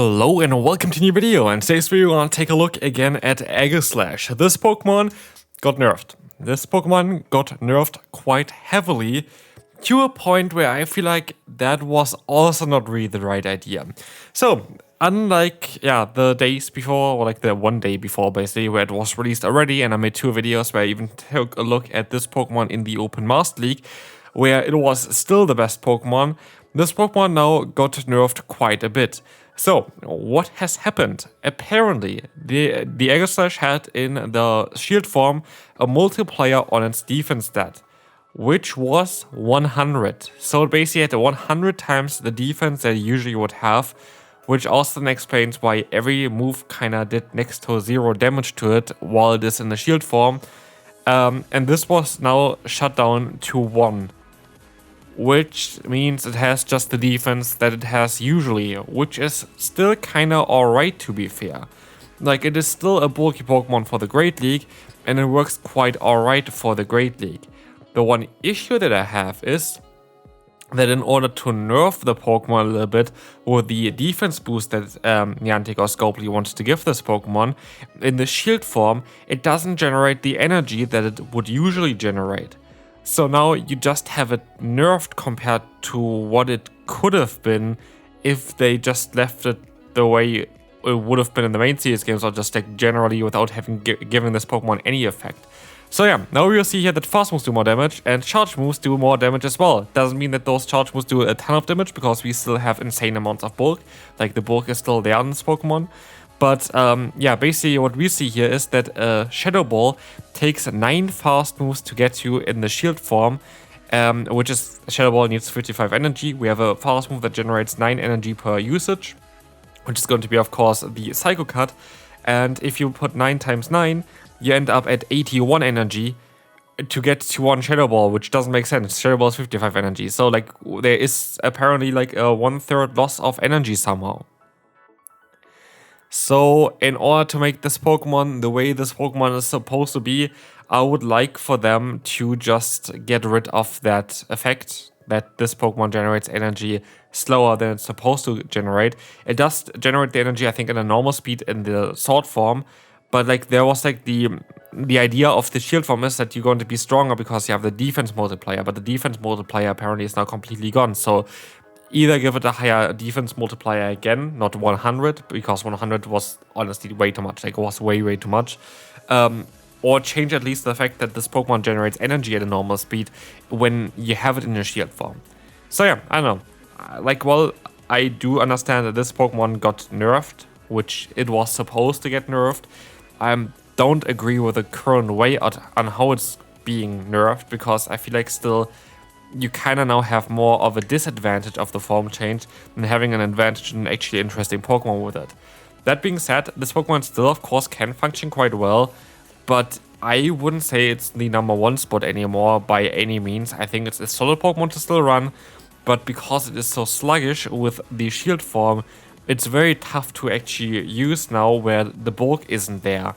Hello and welcome to a new video, and today's video we're gonna take a look again at Aegislash. This Pokemon got nerfed. This Pokemon got nerfed quite heavily to a point where I feel like that was also not really the right idea. So, unlike the days before, or like the one day before basically, where it was released already, and I made two videos where I even took a look at this Pokemon in the Open Master League, where it was still the best Pokemon, this Pokemon now got nerfed quite a bit. So, what has happened? Apparently, the Aegislash had in the shield form a multiplier on its defense stat, which was 100. So it basically had 100 times the defense that it usually would have, which also then explains why every move kinda did next to 0 damage to it while it is in the shield form. And this was now shut down to 1. Which means it has just the defense that it has usually, which is still kinda alright to be fair. Like, it is still a bulky Pokemon for the Great League, and it works quite alright for the Great League. The one issue that I have is that in order to nerf the Pokemon a little bit with the defense boost that Niantic or Scopely wants to give this Pokemon, in the shield form, it doesn't generate the energy that it would usually generate. So now you just have it nerfed compared to what it could have been if they just left it the way it would have been in the main series games, or just like generally without having given this Pokemon any effect. So yeah, now we will see here that fast moves do more damage and charge moves do more damage as well. Doesn't mean that those charge moves do a ton of damage, because we still have insane amounts of bulk. Like, the bulk is still there on this Pokemon. But yeah, basically what we see here is that Shadow Ball takes 9 fast moves to get you in the shield form, which is Shadow Ball needs 55 energy. We have a fast move that generates 9 energy per usage, which is going to be, of course, the Psycho Cut. And if you put 9 times 9, you end up at 81 energy to get to 1 Shadow Ball, which doesn't make sense. Shadow Ball is 55 energy. So, like, there is apparently like a 1/3 loss of energy somehow. So, in order to make this Pokemon the way this Pokemon is supposed to be, I would like for them to just get rid of that effect that this Pokemon generates energy slower than it's supposed to generate. It does generate the energy, I think, in a normal speed in the sword form, but like there was like the idea of the shield form is that you're going to be stronger because you have the defense multiplier, but the defense multiplier apparently is now completely gone. So either give it a higher defense multiplier again, not 100, because 100 was honestly way too much, like it was way too much, or change at least the fact that this Pokemon generates energy at a normal speed when you have it in your shield form. So yeah, I don't know, like, well, I do understand that this Pokemon got nerfed, which it was supposed to get nerfed. I don't agree with the current way on how it's being nerfed, because I feel like still you kind of now have more of a disadvantage of the form change than having an advantage in an actually interesting Pokemon with it. That being said, this Pokemon still, of course, can function quite well, but I wouldn't say it's the #1 spot anymore by any means. I think it's a solid Pokemon to still run, but because it is so sluggish with the shield form, it's very tough to actually use now where the bulk isn't there.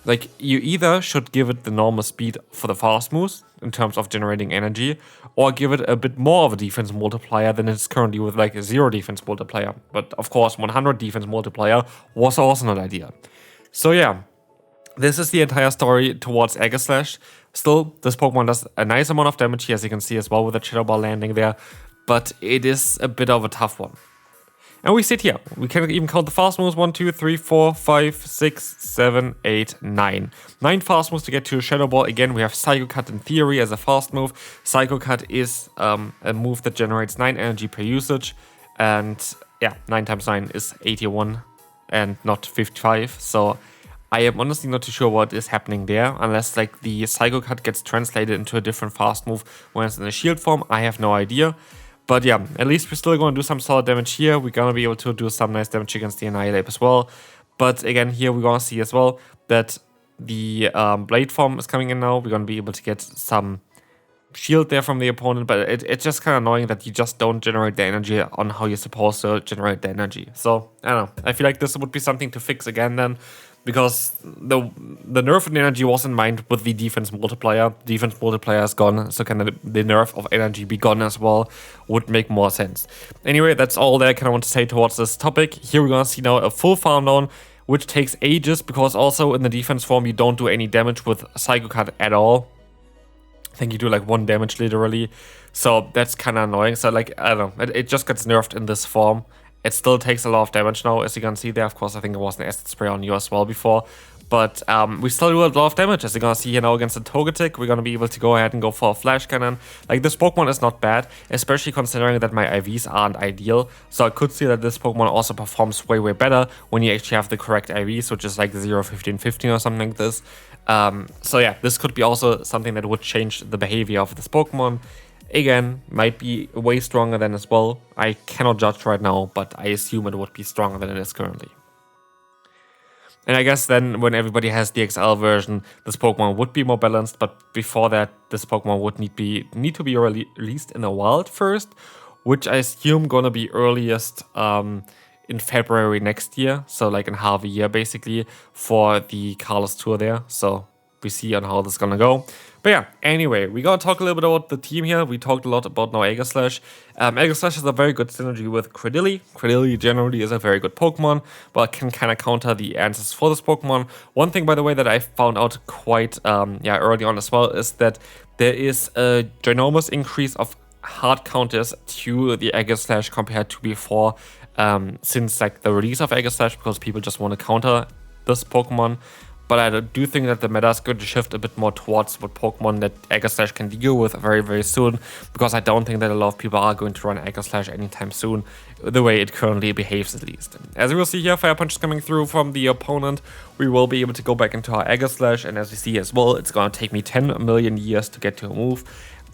Like, you either should give it the normal speed for the fast moves in terms of generating energy, or give it a bit more of a defense multiplier than it's currently with like a 0 defense multiplier. But of course, 100 defense multiplier was also not ideal. So yeah, this is the entire story towards Aegislash. Still, this Pokemon does a nice amount of damage here, as you can see as well with the Shadow Ball landing there, but it is a bit of a tough one. And we sit here. We can even count the fast moves. 1, 2, 3, 4, 5, 6, 7, 8, 9. 9 fast moves to get to a Shadow Ball. Again, we have Psycho Cut in theory as a fast move. Psycho Cut is a move that generates 9 energy per usage. And yeah, 9 times 9 is 81 and not 55. So I am honestly not too sure what is happening there, unless like the Psycho Cut gets translated into a different fast move when it's in a shield form. I have no idea. But yeah, at least we're still going to do some solid damage here. We're going to be able to do some nice damage against the Annihilate as well. But again, here we're going to see as well that the Blade form is coming in now. We're going to be able to get some shield there from the opponent. But it's just kind of annoying that you just don't generate the energy on how you're supposed to generate the energy. So, I don't know. I feel like this would be something to fix again then. because the nerf in energy was in mind with the defense multiplier. Defense multiplier is gone, so can the nerf of energy be gone as well? Would make more sense. Anyway, that's all that I kind of want to say towards this topic. Here we're gonna see now a full farm down, which takes ages, because also in the defense form you don't do any damage with Psycho Cut at all. I think you do like 1 damage literally, so that's kind of annoying. So like, I don't know, it just gets nerfed in this form. It still takes a lot of damage now, as you can see there. Of course, I think it was an acid spray on you as well before. But we still do a lot of damage, as you're gonna see here now against the Togetic. We're gonna be able to go ahead and go for a Flash Cannon. Like, this Pokemon is not bad, especially considering that my IVs aren't ideal. So I could see that this Pokemon also performs way, way better when you actually have the correct IVs, which is like 0, 15, 15 or something like this. So yeah, this could be also something that would change the behavior of this Pokemon. Again, might be way stronger than as well. I cannot judge right now, but I assume it would be stronger than it is currently. And I guess then when everybody has the XL version, this Pokemon would be more balanced, but before that, this Pokemon would need to be released in the wild first, which I assume gonna be earliest in February next year, so like in half a year basically, for the Carlos Tour there. So we see on how this is gonna go. But yeah, anyway, we're gonna talk a little bit about the team here. We talked a lot about now Aegislash. Aegislash has a very good synergy with Credilli. Credilli generally is a very good Pokemon, but can kind of counter the answers for this Pokemon. One thing, by the way, that I found out quite early on as well is that there is a ginormous increase of hard counters to the Aegislash compared to before, since like the release of Aegislash, because people just want to counter this Pokemon. But I do think that the meta is going to shift a bit more towards what Pokemon that Aegislash can deal with very, very soon, because I don't think that a lot of people are going to run Aegislash anytime soon, the way it currently behaves at least. As we will see here, Fire Punch is coming through from the opponent. We will be able to go back into our Aegislash, and as we see as well, it's going to take me 10 million years to get to a move.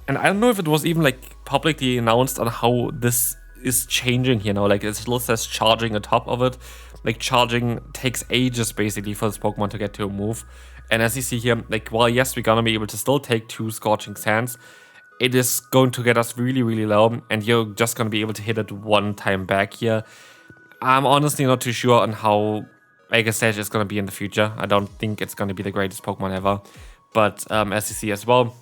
And I don't know if it was even like publicly announced on how this is changing here now. Like, it still says charging atop of it. Like, charging takes ages basically for this Pokemon to get to a move. And as you see here, like, while yes, we're gonna be able to still take 2 Scorching Sands, it is going to get us really, really low, and you're just gonna be able to hit it 1 time back here. I'm honestly not too sure on how Aegislash is gonna be in the future. I don't think it's gonna be the greatest Pokemon ever. But as you see as well,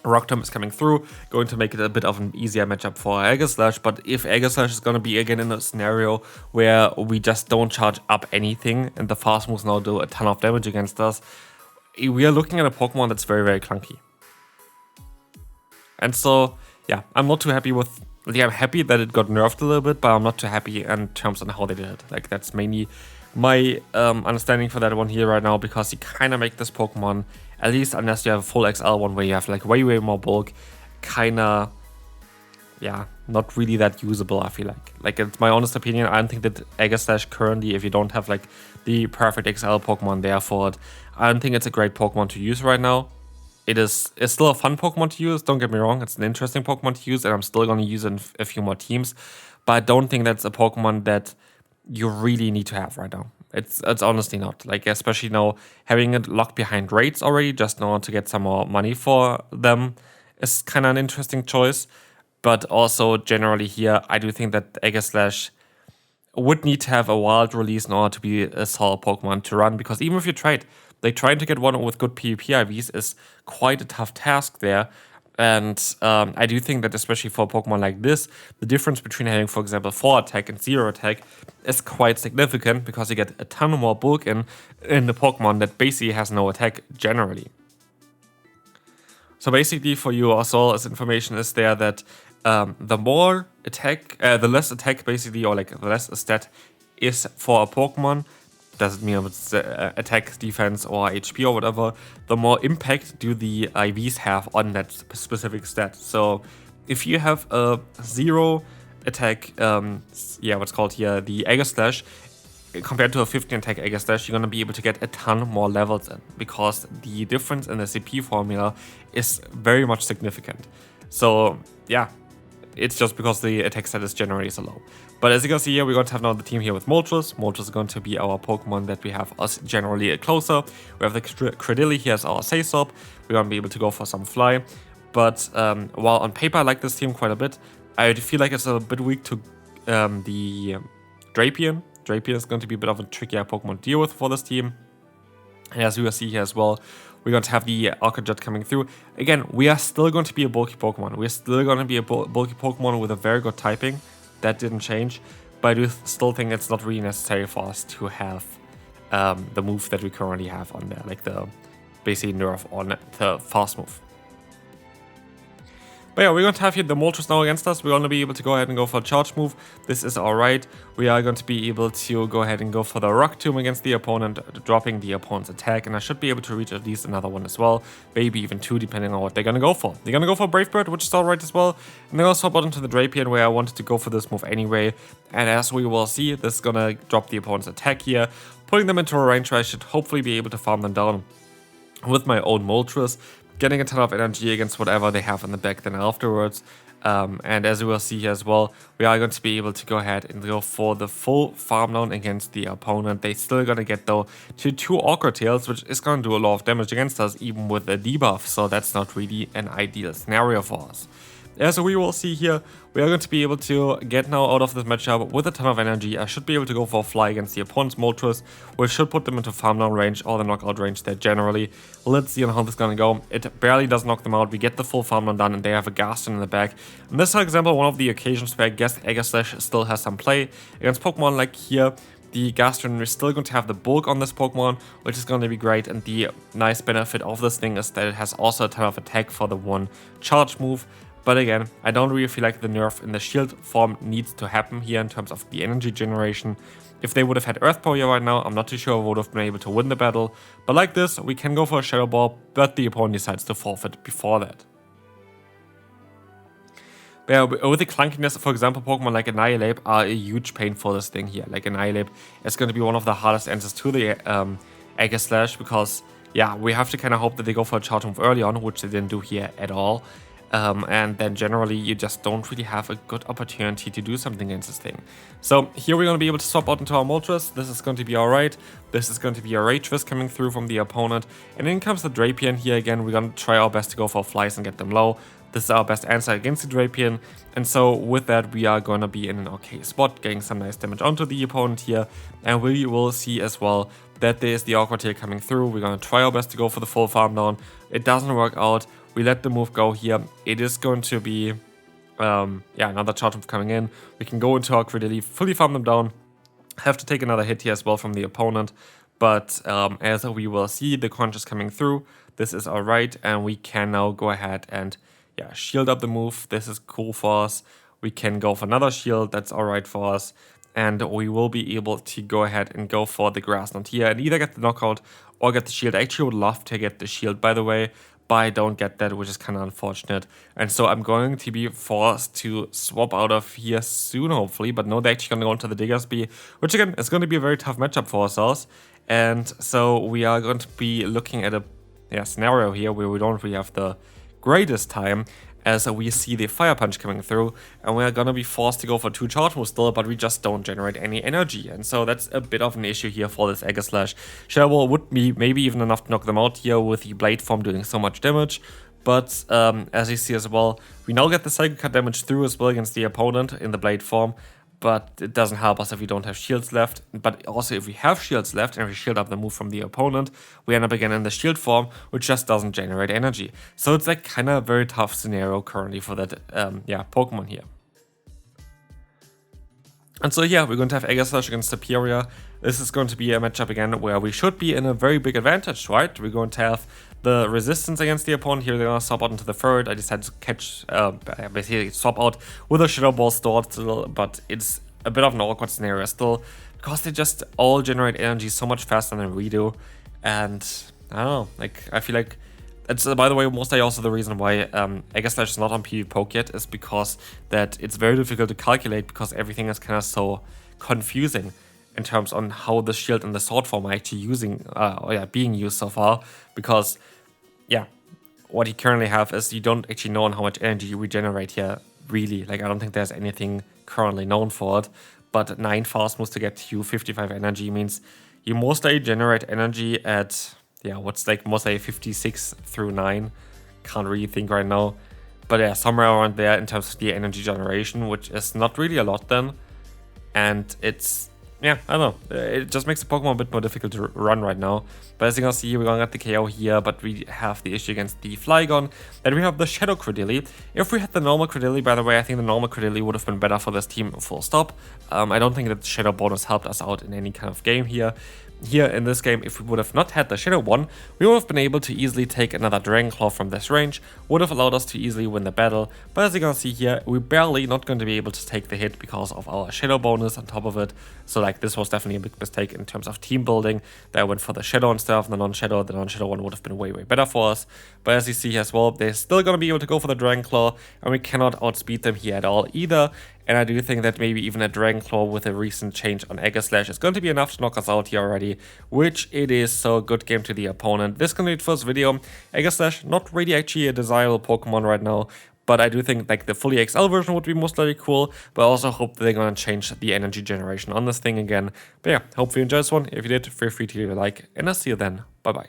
Rock Tomb is coming through, going to make it a bit of an easier matchup for Aegislash. But if Aegislash is going to be again in a scenario where we just don't charge up anything and the fast moves now do a ton of damage against us, we are looking at a Pokemon that's very, very clunky. And so, yeah, I'm not too happy with... Yeah, I'm happy that it got nerfed a little bit, but I'm not too happy in terms of how they did it. Like, that's mainly my understanding for that one here right now, because you kind of make this Pokemon, at least unless you have a full XL one where you have like way, way more bulk, kind of, yeah, not really that usable, I feel like. Like, it's my honest opinion, I don't think that Aegislash currently, if you don't have like the perfect XL Pokemon there for it, I don't think it's a great Pokemon to use right now. It's still a fun Pokemon to use, don't get me wrong, it's an interesting Pokemon to use, and I'm still going to use it in a few more teams, but I don't think that's a Pokemon that you really need to have right now. It's honestly not. Like, especially now having it locked behind raids already, just in order to get some more money for them, is kind of an interesting choice. But also generally here, I do think that Aegislash would need to have a wild release in order to be a solid Pokemon to run, because even if you tried, like, trying to get one with good PvP IVs is quite a tough task there. And I do think that especially for a Pokemon like this, the difference between having, for example, 4 attack and 0 attack is quite significant, because you get a ton more bulk in the Pokemon that basically has no attack generally. So basically for you also, as information is there that the more attack, the less attack basically, or like the less a stat is for a Pokemon, doesn't mean if it's attack, defense, or HP or whatever, the more impact do the IVs have on that specific stat. So if you have a 0 attack, what's called here, the Aegislash, compared to a 15 attack Aegislash, you're going to be able to get a ton more levels in, because the difference in the CP formula is very much significant. So yeah, it's just because the attack stat is generally so low. But as you can see here, we're going to have now the team here with Moltres. Moltres is going to be our Pokemon that we have us generally closer. We have the Credilli here as our Saysop. We're going to be able to go for some Fly. But while on paper I like this team quite a bit, I feel like it's a bit weak to the Drapion. Drapion is going to be a bit of a trickier Pokemon to deal with for this team. And as we will see here as well, we're going to have the Arcanjet coming through. Again, we are still going to be a bulky Pokemon. We're still going to be a bulky Pokemon with a very good typing. That didn't change. But I do still think it's not really necessary for us to have the move that we currently have on there. Like the basically nerf on the fast move. But yeah, we're going to have here the Moltres now against us. We're going to be able to go ahead and go for a charge move. This is alright. We are going to be able to go ahead and go for the Rock Tomb against the opponent, dropping the opponent's attack. And I should be able to reach at least another one as well. Maybe even two, depending on what they're going to go for. They're going to go for Brave Bird, which is alright as well. And they're going to swap out into the Drapion, where I wanted to go for this move anyway. And as we will see, this is going to drop the opponent's attack here, putting them into a range where I should hopefully be able to farm them down with my own Moltres, getting a ton of energy against whatever they have in the back then afterwards. And as we will see here as well, we are going to be able to go ahead and go for the full farm down against the opponent. They're still going to get though to 2 Awkward Tails, which is going to do a lot of damage against us even with a debuff. So that's not really an ideal scenario for us. As we will see here, we are going to be able to get now out of this matchup with a ton of energy. I should be able to go for a fly against the opponent's Moltres, which should put them into farm down range or the knockout range there generally. Let's see how this is going to go. It barely does knock them out. We get the full farm down done and they have a Gaston in the back. And this is, for example, one of the occasions where I guess Aegislash still has some play against Pokemon like here. The Gaston is still going to have the bulk on this Pokemon, which is going to be great. And the nice benefit of this thing is that it has also a ton of attack for the one charge move. But again, I don't really feel like the nerf in the shield form needs to happen here in terms of the energy generation. If they would have had Earth Power here right now, I'm not too sure I would have been able to win the battle. But like this, we can go for a Shadow Ball, but the opponent decides to forfeit before that. But yeah, with the clunkiness, for example, Pokemon like Annihilate are a huge pain for this thing here. Like Annihilate is going to be one of the hardest answers to the Aegislash because, yeah, we have to kind of hope that they go for a charge move early on, which they didn't do here at all. And then generally you just don't really have a good opportunity to do something against this thing. So here we're going to be able to swap out into our Moltres. This is going to be alright. This is going to be a Rage Fist coming through from the opponent. And in comes the Drapion here again. We're going to try our best to go for flies and get them low. This is our best answer against the Drapion. And so with that we are going to be in an okay spot, getting some nice damage onto the opponent here. And we will see as well that there is the Awkward Tail coming through. We're going to try our best to go for the full farm down. It doesn't work out. We let the move go here. It is going to be, another charge move coming in. We can go into our Credit, fully farm them down. Have to take another hit here as well from the opponent. But as we will see, the crunch is coming through. This is alright. And we can now go ahead and shield up the move. This is cool for us. We can go for another shield. That's alright for us. And we will be able to go ahead and go for the Grass Knot here and either get the knockout or get the shield. I actually would love to get the shield, by the way. But I don't get that, which is kind of unfortunate. And so I'm going to be forced to swap out of here soon, hopefully. But no, they're actually going to go into the Diggersby, which again is going to be a very tough matchup for ourselves. And so we are going to be looking at a scenario here where we don't really have the greatest time, as we see the Fire Punch coming through, and we are gonna be forced to go for 2 charge moves still, but we just don't generate any energy, and so that's a bit of an issue here for this Aegislash. Shadow Ball would be maybe even enough to knock them out here with the Blade Form doing so much damage, but as you see as well, we now get the Psychic Cut damage through as well against the opponent in the Blade Form, but it doesn't help us if we don't have shields left. But also if we have shields left and we shield up the move from the opponent, we end up again in the shield form, which just doesn't generate energy. So it's like kind of a very tough scenario currently for that Pokemon here. And so we're going to have Aegislash against Superior. This is going to be a matchup again where we should be in a very big advantage, right? We're going to have the resistance against the opponent. Here they're going to swap out into the third. I decided to catch, basically swap out with a Shadow Ball stored still, but it's a bit of an awkward scenario still, because they just all generate energy so much faster than we do. And I don't know, like I feel like it's, by the way, mostly also the reason why Aegislash is not on PvPoke yet is because that it's very difficult to calculate, because everything is kind of so confusing in terms on how the shield and the sword form are actually being used so far. Because what you currently have is you don't actually know how much energy you regenerate here, really. Like I don't think there's anything currently known for it. But 9 fast moves to get you 55 energy means you mostly generate energy at what's like mostly 56 through 9. Can't really think right now. But somewhere around there in terms of the energy generation, which is not really a lot then. And it's Yeah, I don't know. It just makes the Pokemon a bit more difficult to run right now. But as you can see, we're going to get the KO here, but we have the issue against the Flygon. Then we have the Shadow Credilli. If we had the normal Credilli, by the way, I think the normal Credilli would have been better for this team, full stop. I don't think that the Shadow bonus helped us out in any kind of game here. Here in this game, if we would have not had the Shadow one, we would have been able to easily take another Dragon Claw from this range, would have allowed us to easily win the battle, but as you can see here, we're barely not going to be able to take the hit because of our Shadow bonus on top of it. So like this was definitely a big mistake in terms of team building, that I went for the Shadow instead of the non-Shadow. The non-Shadow one would have been way better for us, but as you see as well, they're still going to be able to go for the Dragon Claw, and we cannot outspeed them here at all either. And I do think that maybe even a Dragon Claw with a recent change on Aegislash is going to be enough to knock us out here already, which it is, so good game to the opponent. This concludes the first video. Aegislash, not really actually a desirable Pokemon right now, but I do think like the fully XL version would be most likely cool, but I also hope that they're going to change the energy generation on this thing again. But yeah, hope you enjoyed this one. If you did, feel free to leave a like, and I'll see you then. Bye bye.